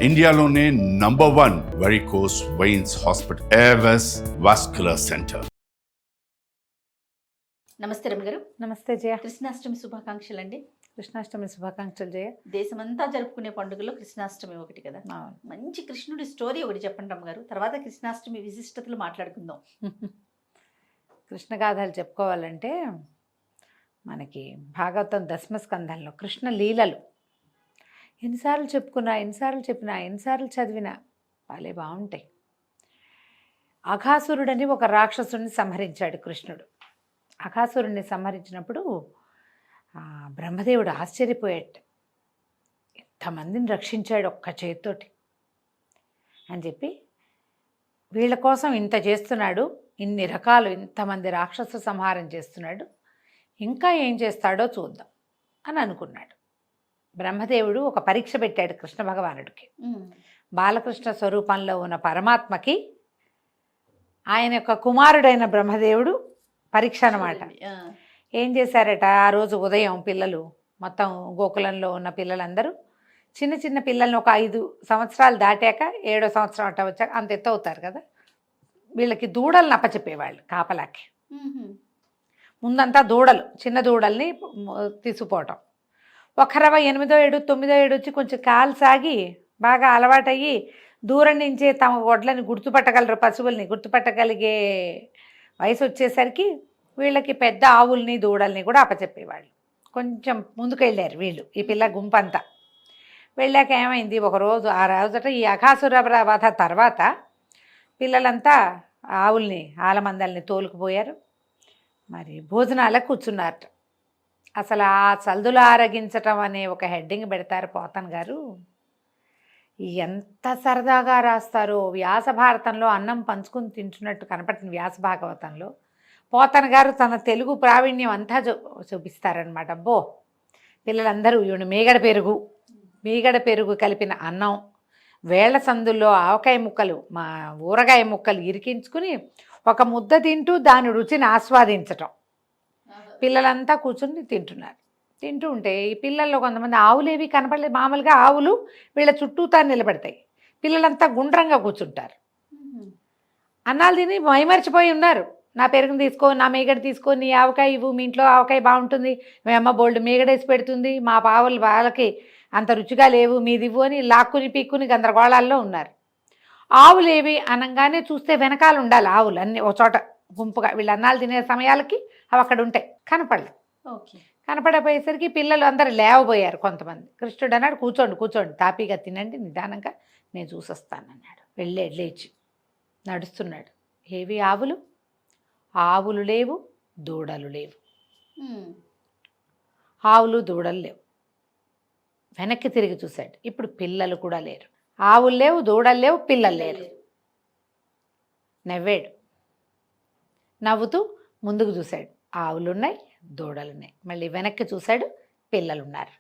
ఇండియాలోనే #1 varicose veins hospital Avis vascular centre. నమస్తే రమ్య గారు. నమస్తే జయ. కృష్ణాష్టమి శుభాకాంక్షలు అండి. కృష్ణాష్టమి శుభాకాంక్షలు జయ. దేశమంతా జరుపుకునే పండుగలో కృష్ణాష్టమి ఒకటి కదా. మంచి కృష్ణుడి స్టోరీ ఒకటి చెప్పండి రమ్య గారు, తర్వాత కృష్ణాష్టమి విశిష్టతలు మాట్లాడుకుందాం. కృష్ణగాథలు చెప్పుకోవాలంటే మనకి భాగవతం దశమస్కంధంలో కృష్ణ లీలలు ఎన్నిసార్లు చెప్పుకున్నా, ఎన్నిసార్లు చెప్పినా, ఎన్నిసార్లు చదివినా వాళ్ళే బాగుంటాయి. అఘాసురుడని ఒక రాక్షసుడిని సంహరించాడు కృష్ణుడు. అఘాసురుడిని సంహరించినప్పుడు బ్రహ్మదేవుడు ఆశ్చర్యపోయాడు. ఎంతమందిని రక్షించాడు ఒక్క చేతితోటి అని చెప్పి, వీళ్ళ కోసం ఇంత చేస్తున్నాడు, ఇన్ని రకాలు ఇంతమంది రాక్షస సంహారం చేస్తున్నాడు, ఇంకా ఏం చేస్తాడో చూద్దాం అని అనుకున్నాడు. బ్రహ్మదేవుడు ఒక పరీక్ష పెట్టాడు కృష్ణ భగవానుడికి. బాలకృష్ణ స్వరూపంలో ఉన్న పరమాత్మకి ఆయన యొక్క కుమారుడైన బ్రహ్మదేవుడు పరీక్ష అన్నమాట. ఏం చేశారట, ఆ రోజు ఉదయం పిల్లలు మొత్తం గోకులంలో ఉన్న పిల్లలందరూ చిన్న చిన్న పిల్లల్ని ఒక 5 సంవత్సరాలు దాటాక 7వ సంవత్సరం అట్ట వచ్చాక అంత ఎత్తు అవుతారు కదా, వీళ్ళకి దూడలను అప్పచెప్పేవాళ్ళు కాపలాకి. ముందంతా దూడలు, చిన్న దూడల్ని తీసుకుపోవటం. ఒక 8వ ఏడు 9వ ఏడు వచ్చి కొంచెం కాలు సాగి బాగా అలవాటయ్యి దూరం నుంచే తమ గొడ్లని గుర్తుపట్టగలరు, పశువుల్ని గుర్తుపట్టగలిగే వయసు వచ్చేసరికి వీళ్ళకి పెద్ద ఆవుల్ని దూడల్ని కూడా అప్పచెప్పేవాళ్ళు. కొంచెం ముందుకు వెళ్ళారు వీళ్ళు, ఈ పిల్ల గుంపంతా. వెళ్ళాక ఏమైంది, ఒకరోజు ఆ రోజుట ఈ అఘాసుర వధ తర్వాత పిల్లలంతా ఆవుల్ని ఆలమందల్ని తోలుకుపోయారు. మరి భోజనాలకు కూర్చున్నారట. అసలు ఆ చల్దులు ఆరగించటం అనే ఒక హెడ్డింగ్ పెడతారు పోతన్ గారు. ఎంత సరదాగా రాస్తారో. వ్యాస భారతంలో అన్నం పంచుకుని తింటున్నట్టు కనపడుతుంది వ్యాస భాగవతంలో. పోతన్ గారు తన తెలుగు ప్రావీణ్యం అంతా చూపిస్తారనమాట. అబ్బో, పిల్లలందరూ మీగడ పెరుగు కలిపిన అన్నం, వేళ్ల సందుల్లో ఆవకాయ ముక్కలు, ఊరగాయ ముక్కలు ఇరికించుకుని ఒక ముద్ద తింటూ దాని రుచిని ఆస్వాదించటం. పిల్లలంతా కూర్చుని తింటున్నారు. తింటూ ఉంటే ఈ పిల్లల్లో కొంతమంది ఆవులేవి కనపడలేదు. మామూలుగా ఆవులు వీళ్ళ చుట్టూతా నిలబడతాయి, పిల్లలంతా గుండ్రంగా కూర్చుంటారు. అన్నాలు తిని మైమర్చిపోయి ఉన్నారు. నా పెరుగుని తీసుకో, నా మీగడ తీసుకో, నీ ఆవకాయ ఇవ్వు, మీ ఇంట్లో ఆవకాయ బాగుంటుంది, మీ అమ్మ బోల్డ్ మీగడేసి పెడుతుంది, మా పావులు వాళ్ళకి అంత రుచిగా లేవు, మీదివ్వు అని లాక్కుని పీక్కుని గందరగోళాల్లో ఉన్నారు. ఆవులేవి అనగానే చూస్తే వెనకాల ఉండాలి ఆవులు అన్నీ ఒక చోట గుంపుగా. వీళ్ళు అన్నాలు తినే సమయాలకి అవి అక్కడ ఉంటాయి, కనపడలేదు. కనపడపోయేసరికి పిల్లలు అందరూ లేవబోయారు. కొంతమంది కృష్ణుడు అన్నాడు, కూర్చోండి తాపీగా తినండి, నిదానంగా నేను చూసొస్తానన్నాడు. లేచి నడుస్తున్నాడు. ఏవి ఆవులు? ఆవులు లేవు, దూడలు లేవు. ఆవులు దూడలు లేవు. వెనక్కి తిరిగి చూశాడు. ఇప్పుడు పిల్లలు కూడా లేరు. ఆవులు లేవు, దూడలు లేవు, పిల్లలు లేరు. నవ్వాడు. నవ్వుతూ ముందుకు చూశాడు. ఆవులున్నాయి, దూడలున్నాయి. మళ్ళీ వెనక్కి చూశాడు. పిల్లలున్నారు.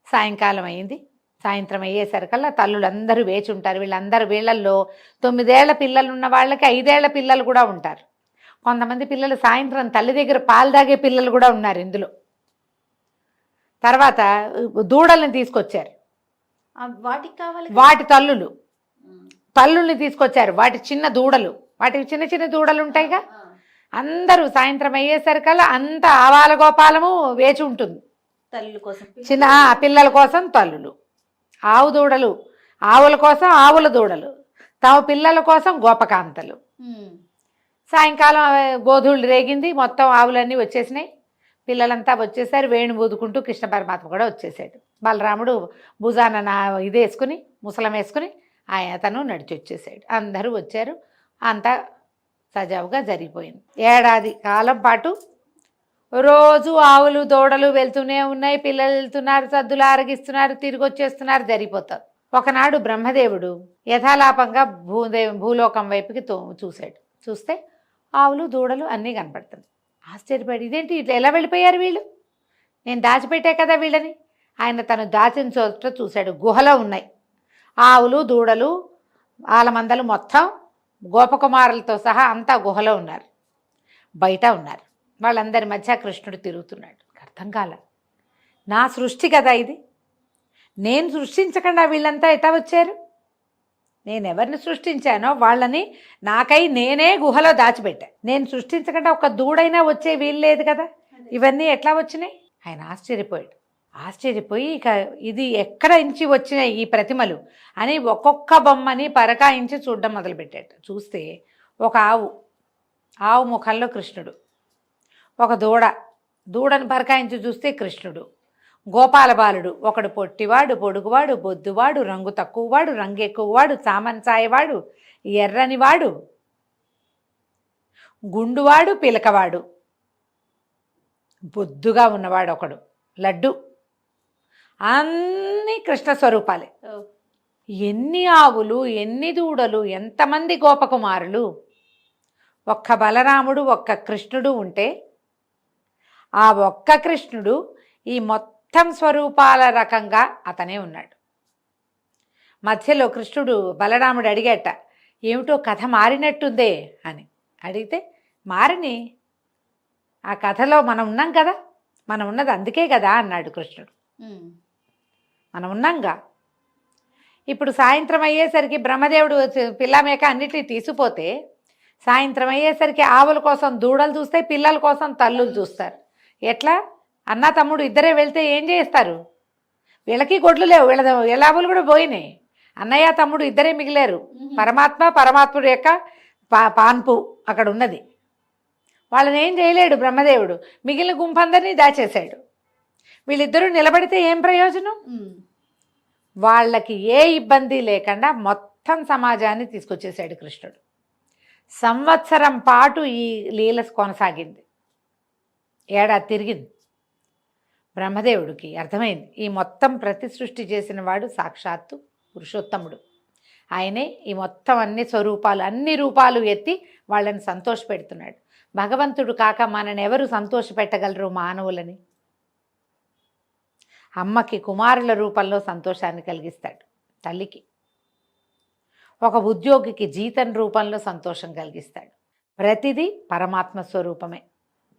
సాయంకాలం అయింది. సాయంత్రం అయ్యేసరికల్లా తల్లులందరూ వేచి ఉంటారు. వీళ్ళల్లో 9 ఏళ్ల పిల్లలు ఉన్న వాళ్ళకి 5 ఏళ్ల పిల్లలు కూడా ఉంటారు. కొంతమంది పిల్లలు సాయంత్రం తల్లి దగ్గర పాలు తాగే పిల్లలు కూడా ఉన్నారు ఇందులో. తర్వాత దూడల్ని తీసుకొచ్చారు. వాటికి కావాలి వాటి తల్లుల్ని తీసుకొచ్చారు. వాటి చిన్న దూడలు, వాటికి చిన్న చిన్న దూడలు ఉంటాయిగా. అందరూ సాయంత్రం అయ్యేసరికల్లా అంత ఆవాల గోపాలము వేచి ఉంటుంది. తల్లుల కోసం చిన్న పిల్లల కోసం తల్లులు, ఆవు దూడలు ఆవుల కోసం ఆవుల దూడలు, తమ పిల్లల కోసం గోపకాంతలు. సాయంకాలం గోధుళ్ళు రేగింది, మొత్తం ఆవులన్నీ వచ్చేసినాయి, పిల్లలంతా వచ్చేసారు. వేణు ఊదుకుంటూ కృష్ణ పరమాత్మ కూడా వచ్చేసాడు. బలరాముడు భుజాన ఇదేసుకుని ముసలం వేసుకుని తను నడిచి వచ్చేసాడు. అందరూ వచ్చారు. అంతా సజావుగా జరిగిపోయింది. ఏడాది కాలం పాటు రోజు ఆవులు దూడలు వెళ్తూనే ఉన్నాయి, పిల్లలు వెళ్తున్నారు, సద్దులు ఆరగిస్తున్నారు, తిరిగి వచ్చేస్తున్నారు, జరిగిపోతారు. ఒకనాడు బ్రహ్మదేవుడు యథాలాపంగా భూలోకం వైపుకి చూశాడు. చూస్తే ఆవులు దూడలు అన్నీ కనపడుతుంది. ఆశ్చర్యపడి, ఇదేంటి ఇట్లా ఎలా వెళ్ళిపోయారు వీళ్ళు, నేను దాచిపెట్టే కదా వీళ్ళని. ఆయన తను దాచిన చోట చూశాడు. గుహలో ఉన్నాయి ఆవులు దూడలు ఆలమందలు, మొత్తం గోపకుమారులతో సహా అంతా గుహలో ఉన్నారు, బయట ఉన్నారు. వాళ్ళందరి మధ్య కృష్ణుడు తిరుగుతున్నాడు. అర్థం కాల, నా సృష్టి కదా ఇది, నేను సృష్టించకుండా వీళ్ళంతా ఎటా వచ్చారు? నేను ఎవరిని సృష్టించానో వాళ్ళని నాకై నేనే గుహలో దాచిపెట్టా. నేను సృష్టించకుండా ఒక దూడైనా వచ్చే వీలు లేదు కదా, ఇవన్నీ ఎట్లా వచ్చినాయి? ఆయన ఆశ్చర్యపోయి ఇక ఇది ఎక్కడ నుంచి వచ్చినాయి ఈ ప్రతిమలు అని ఒక్కొక్క బొమ్మని పరకాయించి చూడడం మొదలుపెట్టాడు. చూస్తే ఒక ఆవు ముఖంలో కృష్ణుడు, ఒక దూడను పరకాయించి చూస్తే కృష్ణుడు, గోపాల బాలుడు, ఒకడు పొట్టివాడు, పొడుగువాడు, బొద్దువాడు, రంగు తక్కువవాడు, రంగు ఎక్కువవాడు, సామంచాయవాడు, ఎర్రనివాడు, గుండువాడు, పిలకవాడు, బొద్దుగా ఉన్నవాడు ఒకడు, లడ్డు, అన్నీ కృష్ణ స్వరూపాలే. ఎన్ని ఆవులు, ఎన్ని దూడలు, ఎంతమంది గోపకుమారులు! ఒక్క బలరాముడు, ఒక్క కృష్ణుడు ఉంటే ఆ ఒక్క కృష్ణుడు ఈ మొత్తం స్వరూపాల రకంగా అతనే ఉన్నాడు. మధ్యలో కృష్ణుడు బలరాముడు అడిగేట, ఏమిటో కథ మారినట్టుందే అని అడిగితే, మారిని ఆ కథలో మనం ఉన్నాం కదా, మనం ఉన్నది అందుకే కదా అన్నాడు కృష్ణుడు. మనం ఉన్నాంగా. ఇప్పుడు సాయంత్రం అయ్యేసరికి బ్రహ్మదేవుడు పిల్లమేక అన్నిటినీ తీసిపోతే, సాయంత్రం అయ్యేసరికి ఆవుల కోసం దూడలు చూస్తాయి, పిల్లల కోసం తల్లులు చూస్తారు. ఎట్లా? అన్న తమ్ముడు ఇద్దరే వెళ్తే ఏం చేస్తారు? వీళ్ళకి గొడ్లు లేవు, వీళ్ళ ఆవులు కూడా పోయినాయి. అన్నయ్య తమ్ముడు ఇద్దరే మిగిలారు. పరమాత్ముడు యొక్క పాన్పు అక్కడ ఉన్నది. వాళ్ళని ఏం చేయలేడు బ్రహ్మదేవుడు. మిగిలిన గుంపందరినీ దాచేశాడు. వీళ్ళిద్దరూ నిలబడితే ఏం ప్రయోజనం? వాళ్ళకి ఏ ఇబ్బంది లేకుండా మొత్తం సమాజాన్ని తీసుకొచ్చేసాడు కృష్ణుడు. సంవత్సరం పాటు ఈ లీల కొనసాగింది. ఏడాది తిరిగింది. బ్రహ్మదేవుడికి అర్థమైంది, ఈ మొత్తం ప్రతి సృష్టి చేసిన వాడు సాక్షాత్తు పురుషోత్తముడు. ఆయనే ఈ మొత్తం అన్ని స్వరూపాలు, అన్ని రూపాలు ఎత్తి వాళ్ళని సంతోషపెడుతున్నాడు. భగవంతుడు కాక మనని ఎవరు సంతోషపెట్టగలరు మానవులని? అమ్మకి కుమారుల రూపంలో సంతోషాన్ని కలిగిస్తాడు, తల్లికి. ఒక ఉద్యోగికి జీతం రూపంలో సంతోషం కలిగిస్తాడు. ప్రతిదీ పరమాత్మ స్వరూపమే.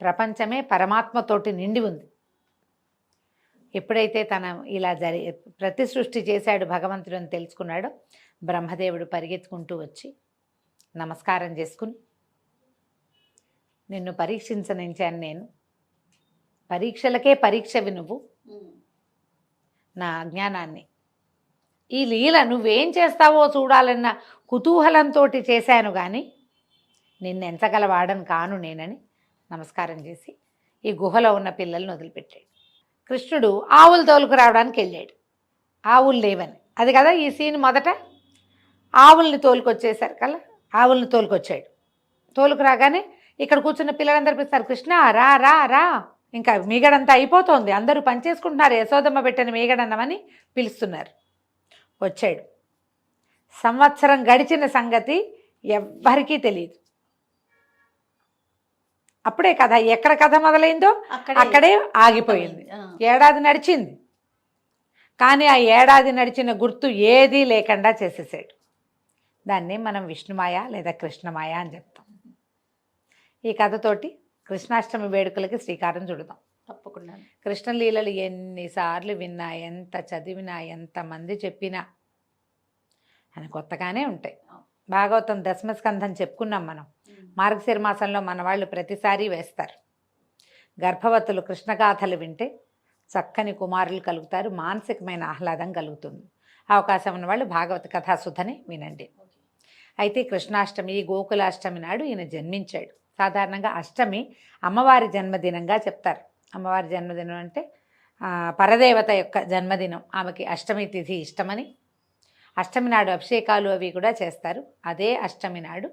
ప్రపంచమే పరమాత్మతోటి నిండి ఉంది. ఎప్పుడైతే తన ఇలా ప్రతి సృష్టి చేశాడు భగవంతుడు అని తెలుసుకున్నాడో, బ్రహ్మదేవుడు పరిగెత్తుకుంటూ వచ్చి నమస్కారం చేసుకుని, నిన్ను పరీక్షించనించాను నేను, పరీక్షలకే పరీక్షవి నువ్వు, నా అజ్ఞానాన్ని, ఈ లీల నువ్వేం చేస్తావో చూడాలన్న కుతూహలంతో చేశాను కానీ నిన్ను ఎంచగలవాడని కాను నేనని నమస్కారం చేసి ఈ గుహలో ఉన్న పిల్లల్ని వదిలిపెట్టాడు. కృష్ణుడు ఆవులు తోలుకు రావడానికి వెళ్ళాడు. ఆవులు లేవని, అది కదా ఈ సీన్. మొదట ఆవుల్ని తోలుకొచ్చేసారు కల్లా, ఆవుల్ని తోలుకొచ్చాడు. తోలుకు రాగానే ఇక్కడ కూర్చున్న పిల్లలందరూ పిలుస్తారు, కృష్ణ రా రా రా, ఇంకా మీగడంతా అయిపోతోంది, అందరూ పనిచేసుకుంటున్నారు, యశోదమ్మ పెట్టిన మీగడన్నమని పిలుస్తున్నారు. వచ్చాడు. సంవత్సరం గడిచిన సంగతి ఎవ్వరికీ తెలియదు. అప్పుడే కథ, ఎక్కడ కథ మొదలైందో అక్కడే ఆగిపోయింది. ఏడాది నడిచింది కానీ ఆ ఏడాది నడిచిన గుర్తు ఏదీ లేకుండా చేసేసాడు. దాన్ని మనం విష్ణుమాయ లేదా కృష్ణమాయ అని చెప్తాం. ఈ కథతోటి కృష్ణాష్టమి వేడుకలకి శ్రీకారం చుడదాం. తప్పకుండా. కృష్ణలీలలు ఎన్నిసార్లు విన్నా, ఎంత చదివినా, ఎంతమంది చెప్పినా అని కొత్తగానే ఉంటాయి. భాగవతం దశమస్కంధం చెప్పుకున్నాం మనం. మార్గశిర మాసంలో మన వాళ్ళు ప్రతిసారి వేస్తారు. గర్భవతులు కృష్ణగాథలు వింటే చక్కని కుమారులు కలుగుతారు, మానసికమైన ఆహ్లాదం కలుగుతుంది. అవకాశం ఉన్న వాళ్ళు భాగవత కథాసుధని వినండి. అయితే కృష్ణాష్టమి, గోకులాష్టమి నాడు ఈయన జన్మించాడు. సాధారణంగా అష్టమి అమ్మవారి జన్మదినంగా చెప్తారు. అమ్మవారి జన్మదినం అంటే పరదేవత యొక్క జన్మదినం. ఆమెకి అష్టమి తిథి ఇష్టమని అష్టమి నాడు అభిషేకాలు అవి కూడా చేస్తారు. అదే అష్టమి నాడు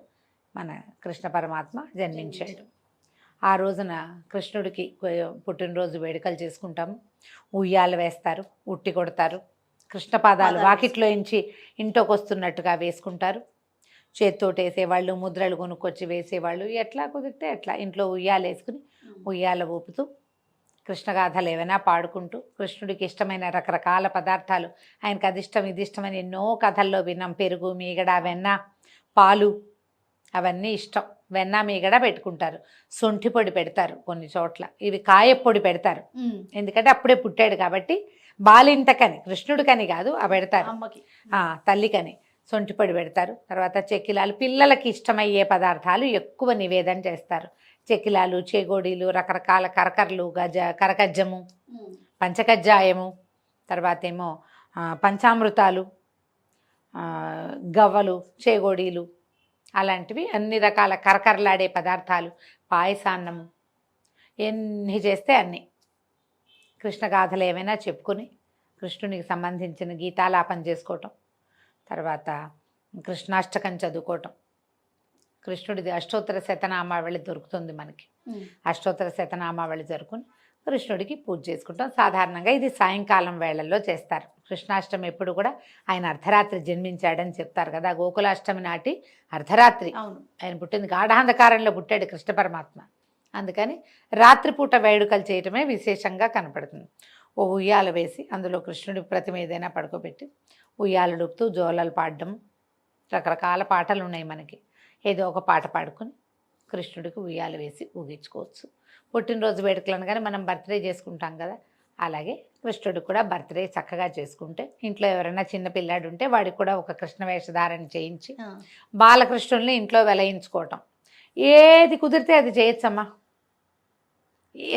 మన కృష్ణ పరమాత్మ జన్మించాడు. ఆ రోజున కృష్ణుడికి పుట్టినరోజు వేడుకలు చేసుకుంటాము. ఉయ్యాలు వేస్తారు, ఉట్టి కొడతారు, కృష్ణ పాదాలు వాకిట్లో నుంచి ఇంట్లోకి వస్తున్నట్టుగా వేసుకుంటారు. చేత్తోటి వేసేవాళ్ళు, ముద్రలు కొనుక్కొచ్చి వేసేవాళ్ళు, ఎట్లా కుదిరితే అట్లా ఇంట్లో ఉయ్యాలు వేసుకుని ఉయ్యాల ఊపుతూ కృష్ణగాథలు ఏవైనా పాడుకుంటూ కృష్ణుడికి ఇష్టమైన రకరకాల పదార్థాలు, ఆయనకు అది ఇష్టం ఇది ఇష్టమని ఎన్నో కథల్లో విన్నాం. పెరుగు, మీగడ, వెన్న, పాలు అవన్నీ ఇష్టం. వెన్న మీగడ పెట్టుకుంటారు, శొంఠి పొడి పెడతారు కొన్ని చోట్ల, ఇవి కాయపొడి పెడతారు. ఎందుకంటే అప్పుడే పుట్టాడు కాబట్టి బాలింతకని, కృష్ణుడికని కాదు ఆ పెడతారు, అమ్మకి తల్లికని సొంటిపొడి పెడతారు. తర్వాత చెక్కిలాలు, పిల్లలకి ఇష్టమయ్యే పదార్థాలు ఎక్కువ నివేదన చేస్తారు. చెక్కిలాలు, చేగోడీలు, రకరకాల కరకరలు, కరకజ్జము, పంచకజ్జాయము, తర్వాత ఏమో పంచామృతాలు, గవ్వలు, చేగోడీలు, అలాంటివి అన్ని రకాల కరకరలాడే పదార్థాలు, పాయసాన్నము, ఎన్ని చేస్తే అన్నీ. కృష్ణగాథలు ఏమైనా చెప్పుకొని కృష్ణునికి సంబంధించిన గీతాలాపన చేసుకోవటం, తర్వాత కృష్ణాష్టకం చదువుకోవటం. కృష్ణుడిది అష్టోత్తర శతనామావళి దొరుకుతుంది మనకి. అష్టోత్తర శతనామావళి జరుపుకొని కృష్ణుడికి పూజ చేసుకుంటాం. సాధారణంగా ఇది సాయంకాలం వేళల్లో చేస్తారు. కృష్ణాష్టమి ఎప్పుడు కూడా ఆయన అర్ధరాత్రి జన్మించాడని చెప్తారు కదా. గోకులాష్టమి నాటి అర్ధరాత్రి ఆయన పుట్టింది, గాఢాంధకారంలో పుట్టాడు కృష్ణ పరమాత్మ. అందుకని రాత్రిపూట వేడుకలు చేయటమే విశేషంగా కనపడుతుంది. ఓ ఉయ్యాల వేసి అందులో కృష్ణుడి ప్రతిమ ఏదైనా పడుకోబెట్టి ఉయ్యాలడుపుతూ జోలలు పాడడం, రకరకాల పాటలు ఉన్నాయి మనకి. ఏదో ఒక పాట పాడుకొని కృష్ణుడికి ఉయ్యాలు వేసి ఊగించుకోవచ్చు. పుట్టినరోజు వేడుకలను కానీ మనం బర్త్డే చేసుకుంటాం కదా, అలాగే కృష్ణుడికి కూడా బర్త్డే చక్కగా చేసుకుంటే, ఇంట్లో ఎవరైనా చిన్న పిల్లాడు ఉంటే వాడికి కూడా ఒక కృష్ణ వేషధారణ చేయించి బాలకృష్ణుల్ని ఇంట్లో వెలయించుకోవటం. ఏది కుదిరితే అది చేయొచ్చమ్మా,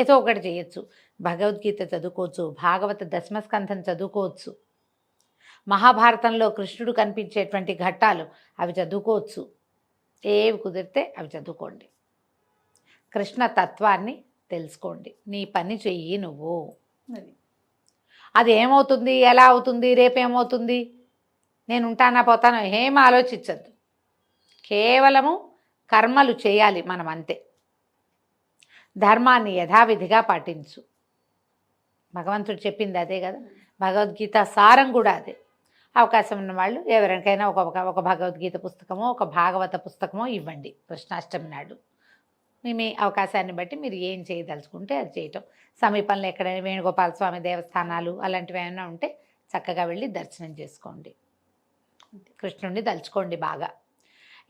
ఏదో ఒకటి చేయొచ్చు. భగవద్గీత చదువుకోవచ్చు, భాగవత దశమస్కంధం చదువుకోవచ్చు, మహాభారతంలో కృష్ణుడు కనిపించేటువంటి ఘట్టాలు అవి చదువుకోవచ్చు. ఏవి కుదిరితే అవి చదువుకోండి. కృష్ణ తత్వాన్ని తెలుసుకోండి. నీ పని చెయ్యి నువ్వు. అది ఏమవుతుంది, ఎలా అవుతుంది, రేపేమవుతుంది, నేను ఉంటానా పోతానో ఏం ఆలోచించద్దు. కేవలము కర్మలు చేయాలి మనం, అంతే. ధర్మాన్ని యథావిధిగా పాటించు. భగవంతుడు చెప్పింది అదే కదా, భగవద్గీత సారం కూడా అదే. అవకాశం ఉన్న వాళ్ళు ఎవరికైనా ఒక భగవద్గీత పుస్తకమో ఒక భాగవత పుస్తకమో ఇవ్వండి కృష్ణాష్టమి నాడు. మీ అవకాశాన్ని బట్టి మీరు ఏం చేయదలుచుకుంటే అది చేయటం. సమీపంలో ఎక్కడైనా వేణుగోపాల స్వామి దేవస్థానాలు అలాంటివి ఏమైనా ఉంటే చక్కగా వెళ్ళి దర్శనం చేసుకోండి, కృష్ణుడిని తలుచుకోండి బాగా.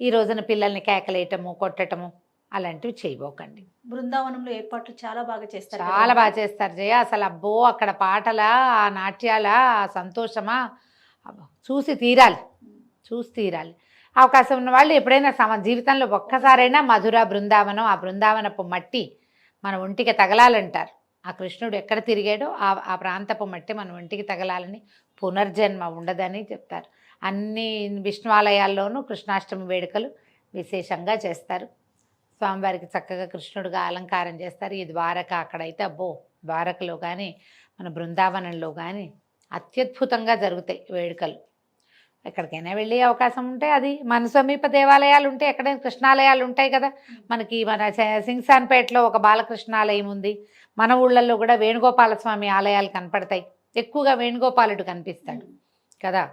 ఈ రోజున పిల్లల్ని కేకలేయటము, కొట్టటము అలాంటివి చేయబోకండి. బృందావనంలో ఏర్పాట్లు చాలా బాగా చేస్తారు, చాలా బాగా చేస్తారు జయ. అసలు అబ్బో, అక్కడ పాటలా, ఆ నాట్యాలా, ఆ సంతోషమా, చూసి తీరాలి, చూసి తీరాలి. అవకాశం ఉన్న వాళ్ళు ఎప్పుడైనా జీవితంలో ఒక్కసారైనా మధుర బృందావనం, ఆ బృందావనపు మట్టి మన ఒంటికి తగలాలంటారు. ఆ కృష్ణుడు ఎక్కడ తిరిగాడో ఆ ప్రాంతపు మట్టి మన ఒంటికి తగలాలని, పునర్జన్మ ఉండదని చెప్తారు. అన్ని విష్ణువాలయాల్లోనూ కృష్ణాష్టమి వేడుకలు విశేషంగా చేస్తారు. స్వామివారికి చక్కగా కృష్ణుడిగా అలంకారం చేస్తారు. ఈ ద్వారక అక్కడైతే అబ్బో, ద్వారకలో కానీ మన బృందావనంలో కానీ అత్యద్భుతంగా జరుగుతాయి వేడుకలు. ఎక్కడికైనా వెళ్ళే అవకాశం ఉంటే, అది మన సమీప దేవాలయాలు ఉంటే, ఎక్కడైనా కృష్ణాలయాలు ఉంటాయి కదా మనకి. మన సింగ్సాన్పేటలో ఒక బాలకృష్ణాలయం ఉంది. మన ఊళ్ళల్లో కూడా వేణుగోపాల స్వామి ఆలయాలు కనపడతాయి. ఎక్కువగా వేణుగోపాలుడు కనిపిస్తాడు కదా.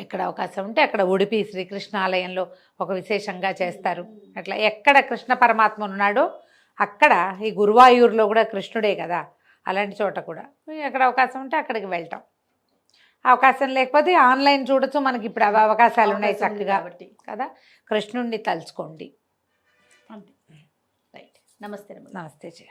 ఎక్కడ అవకాశం ఉంటే అక్కడ ఉడిపి శ్రీకృష్ణ ఆలయంలో ఒక విశేషంగా చేస్తారు. అట్లా ఎక్కడ కృష్ణ పరమాత్మ ఉన్నాడో అక్కడ, ఈ గురువాయూరులో కూడా కృష్ణుడే కదా, అలాంటి చోట కూడా ఎక్కడ అవకాశం ఉంటే అక్కడికి వెళ్తాం. అవకాశం లేకపోతే ఆన్లైన్ చూడొచ్చు, మనకి ఇప్పుడు అవకాశాలు ఉన్నాయి చక్కగా కదా. కృష్ణుడిని తలుచుకోండి. రైట్. నమస్తే. నమస్తే జయ.